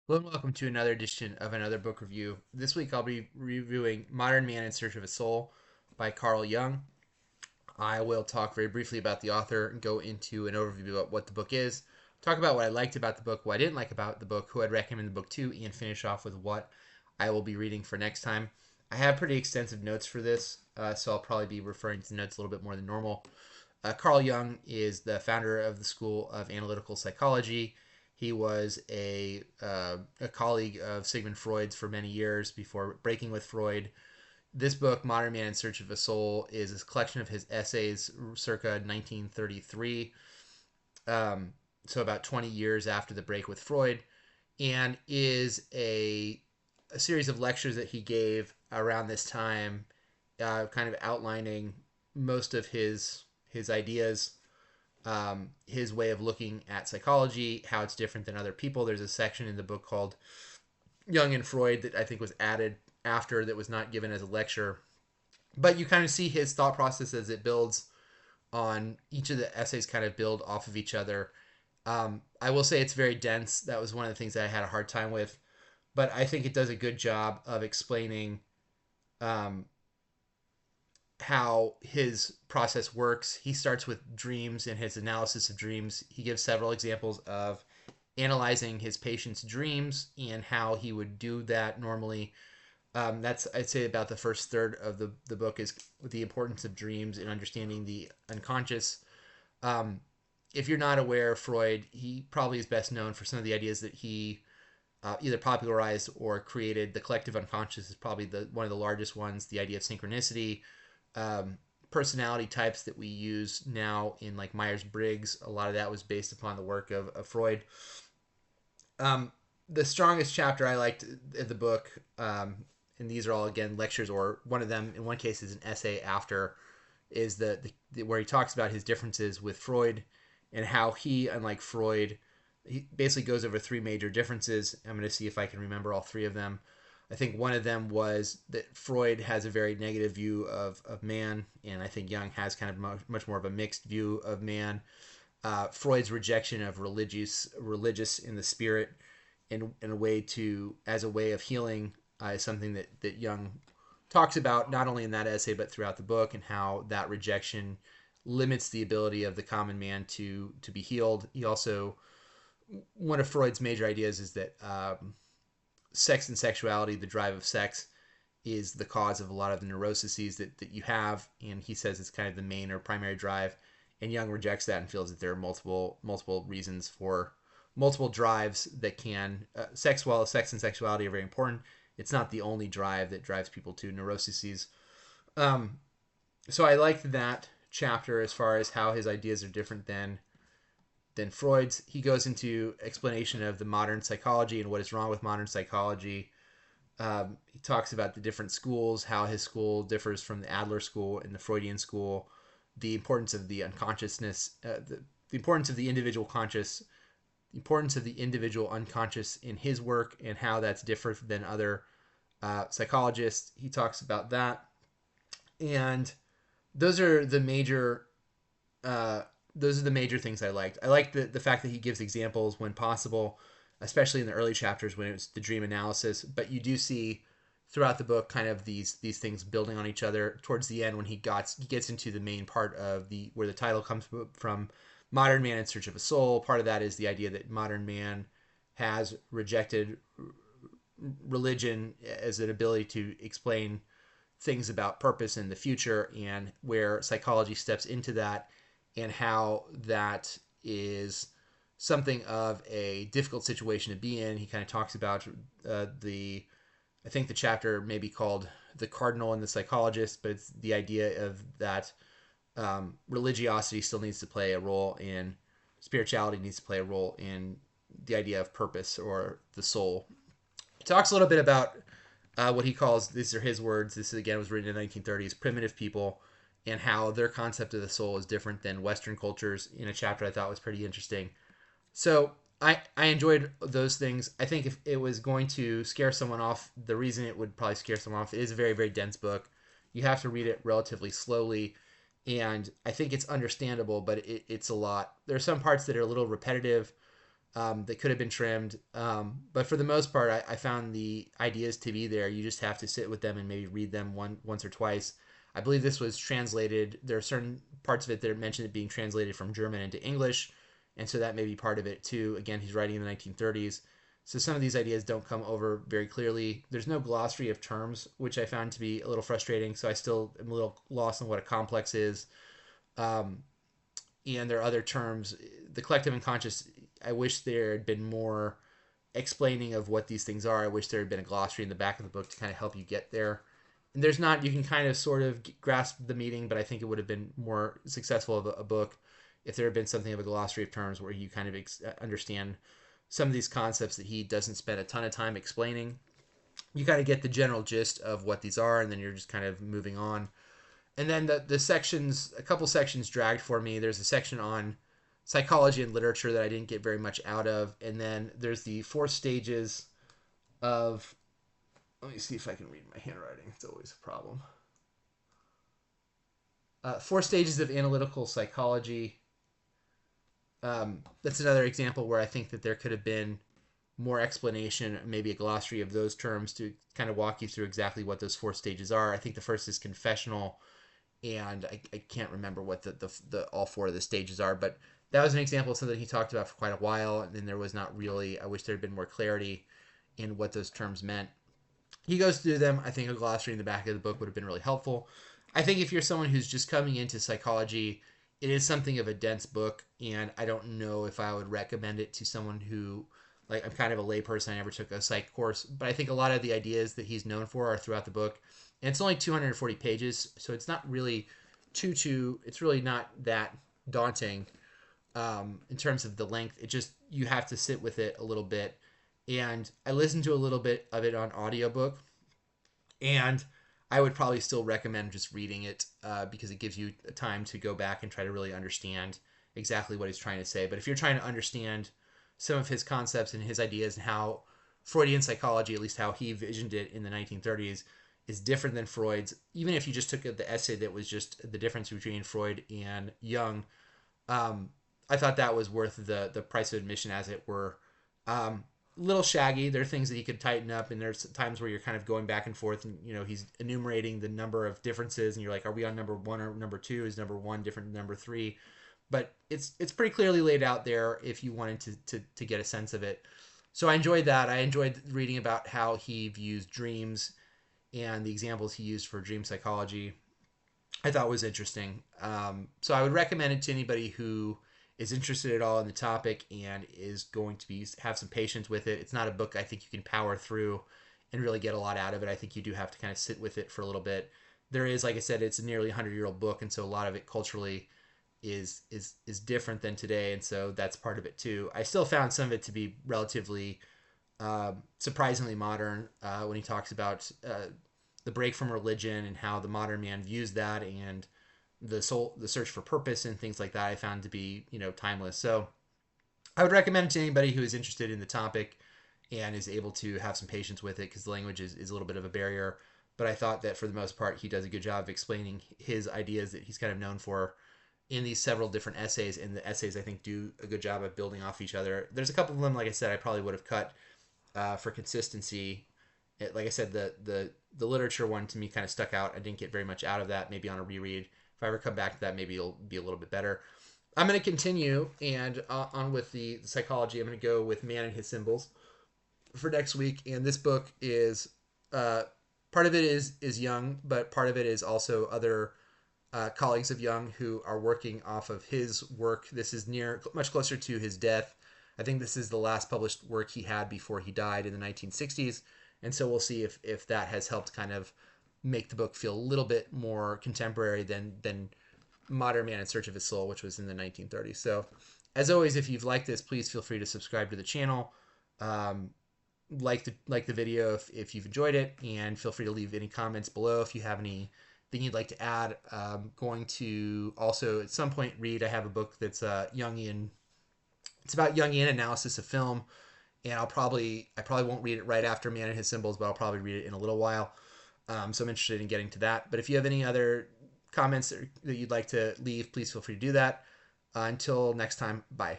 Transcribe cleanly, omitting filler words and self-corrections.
Hello and welcome to another edition of another book review. This week I'll be reviewing Modern Man in Search of a Soul by Carl Jung. I will talk very briefly about the author and go into an overview about what the book is, talk about what I liked about the book, what I didn't like about the book, who I'd recommend the book to, and finish off with what I will be reading for next time. I have pretty extensive notes for this, so I'll probably be referring to the notes a little bit more than normal. Carl Jung is the founder of the School of Analytical Psychology. He was a colleague of Sigmund Freud's for many years before breaking with Freud. This book, Modern Man in Search of a Soul, is a collection of his essays circa 1933, so about 20 years after the break with Freud, and is a series of lectures that he gave around this time, kind of outlining most of his ideas, his way of looking at psychology, how it's different than other people. There's a section in the book called Jung and Freud that I think was added after, that was not given as a lecture. But you kind of see his thought process as it builds on each of the essays, kind of build off of each other. I will say it's very dense. That was one of the things that I had a hard time with. But I think it does a good job of explaining um, how his process works. He starts with dreams and his analysis of dreams. He gives several examples of analyzing his patient's dreams and how he would do that normally. That's, I'd say, about the first third of the book is the importance of dreams and understanding the unconscious. Um, if you're not aware of Freud, he probably is best known for some of the ideas that he either popularized or created. The collective unconscious is probably one of the largest ones. The idea of synchronicity, um, personality types that we use now in like Myers Briggs. A lot of that was based upon the work of Freud. Um, the strongest chapter I liked in the book, and these are all again lectures, or one of them in one case is an essay after, is where he talks about his differences with Freud and how he, unlike Freud, he basically goes over three major differences. I'm going to see if I can remember all three of them. I think one of them was that Freud has a very negative view of man, and I think Jung has kind of much more of a mixed view of man. Freud's rejection of religious in the spirit in a way to as a way of healing is something that Jung talks about not only in that essay but throughout the book, and how that rejection limits the ability of the common man to be healed. He also, one of Freud's major ideas is that sex and sexuality, the drive of sex, is the cause of a lot of the neuroses that you have, and he says it's kind of the main or primary drive. And Jung rejects that and feels that there are multiple reasons for multiple drives that can sex. While sex and sexuality are very important, it's not the only drive that drives people to neuroses. Um, so I liked that chapter as far as how his ideas are different than Freud's. He goes into explanation of the modern psychology and what is wrong with modern psychology. He talks about the different schools, how his school differs from the Adler school and the Freudian school, the importance of the unconsciousness, the importance of the individual conscious, the importance of the individual unconscious in his work, and how that's different than other psychologists. He talks about that, and those are the major uh, those are the major things I liked. I liked the fact that he gives examples when possible, especially in the early chapters when it was the dream analysis. But you do see throughout the book kind of these things building on each other. Towards the end, when he gets into the main part of the where the title comes from, Modern Man in Search of a Soul. Part of that is the idea that modern man has rejected religion as an ability to explain things about purpose in the future, and where psychology steps into that, and how that is something of a difficult situation to be in. He kind of talks about I think the chapter may be called The Cardinal and the Psychologist, but it's the idea of that religiosity still needs to play a role in spirituality, needs to play a role in the idea of purpose or the soul. He talks a little bit about what he calls, these are his words, this again was written in the 1930s, primitive people, and how their concept of the soul is different than Western cultures, in a chapter I thought was pretty interesting. So I enjoyed those things. I think if it was going to scare someone off, the reason it would probably scare someone off, it is a very, very dense book. You have to read it relatively slowly, and I think it's understandable, but it's a lot. There are some parts that are a little repetitive. that could have been trimmed. But for the most part, I found the ideas to be there. You just have to sit with them and maybe read them once or twice. I believe this was translated. There are certain parts of it that are mentioned it being translated from German into English, and so that may be part of it too. Again, he's writing in the 1930s, so some of these ideas don't come over very clearly. There's no glossary of terms, which I found to be a little frustrating. So I still am a little lost on what a complex is. Um, and there are other terms. The collective unconscious, I wish there had been more explaining of what these things are. I wish there had been a glossary in the back of the book to kind of help you get there. And there's not, you can kind of sort of grasp the meaning, but I think it would have been more successful of a book if there had been something of a glossary of terms where you kind of understand some of these concepts that he doesn't spend a ton of time explaining. You kind of get the general gist of what these are, and then you're just kind of moving on. And then the sections, a couple sections dragged for me. There's a section on psychology and literature that I didn't get very much out of. And then there's the 4 stages of, let me see if I can read my handwriting. It's always a problem. 4 stages of analytical psychology. That's another example where I think that there could have been more explanation, maybe a glossary of those terms to kind of walk you through exactly what those 4 stages are. I think the first is confessional, and I can't remember what the all 4 of the stages are, but that was an example of something he talked about for quite a while, and then there was not really, I wish there had been more clarity in what those terms meant. He goes through them. I think a glossary in the back of the book would have been really helpful. I think if you're someone who's just coming into psychology, it is something of a dense book, and I don't know if I would recommend it to someone who, like, I'm kind of a layperson. I never took a psych course, but I think a lot of the ideas that he's known for are throughout the book. And it's only 240 pages, so it's not really it's really not that daunting in terms of the length. It just, you have to sit with it a little bit. And I listened to a little bit of it on audiobook, and I would probably still recommend just reading it because it gives you time to go back and try to really understand exactly what he's trying to say. But if you're trying to understand some of his concepts and his ideas and how Freudian psychology, at least how he visioned it in the 1930s, is different than Freud's, even if you just took the essay that was just the difference between Freud and Jung, I thought that was worth the price of admission, as it were. Little shaggy. There are things that he could tighten up, and there's times where you're kind of going back and forth, and he's enumerating the number of differences, and you're like, are we on number 1 or number 2? Is number 1 different than number 3? But it's pretty clearly laid out there if you wanted to get a sense of it. So I enjoyed that. I enjoyed reading about how he views dreams and the examples he used for dream psychology. I thought was interesting. So I would recommend it to anybody who is interested at all in the topic and is going to have some patience with it. It's not a book I think you can power through and really get a lot out of it. I think you do have to kind of sit with it for a little bit. There is, like I said, it's a nearly 100-year-old book, and so a lot of it culturally is different than today, and so that's part of it too. I still found some of it to be relatively surprisingly modern when he talks about the break from religion and how the modern man views that, and the search for purpose and things like that. I found to be timeless. So I would recommend it to anybody who is interested in the topic and is able to have some patience with it, because the language is a little bit of a barrier. But I thought that for the most part, he does a good job of explaining his ideas that he's kind of known for in these several different essays. And the essays, I think, do a good job of building off each other. There's a couple of them, like I said, I probably would have cut for consistency. Like I said, the literature one to me kind of stuck out. I didn't get very much out of that. Maybe on a reread, if I ever come back to that, maybe it'll be a little bit better. I'm going to continue and on with the psychology. I'm going to go with Man and His Symbols for next week. And this book is part of it is Jung, but part of it is also other colleagues of Jung who are working off of his work. This is much closer to his death. I think this is the last published work he had before he died in the 1960s. And so we'll see if that has helped kind of make the book feel a little bit more contemporary than Modern Man in Search of His Soul, which was in the 1930s. So, as always, if you've liked this, please feel free to subscribe to the channel. Like the video if you've enjoyed it, and feel free to leave any comments below if you have anything you'd like to add. Going to also at some point read. I have a book that's Jungian. It's about Jungian analysis of film, and I probably won't read it right after Man and His Symbols, but I'll probably read it in a little while. So I'm interested in getting to that. But if you have any other comments that you'd like to leave, please feel free to do that. Until next time, bye.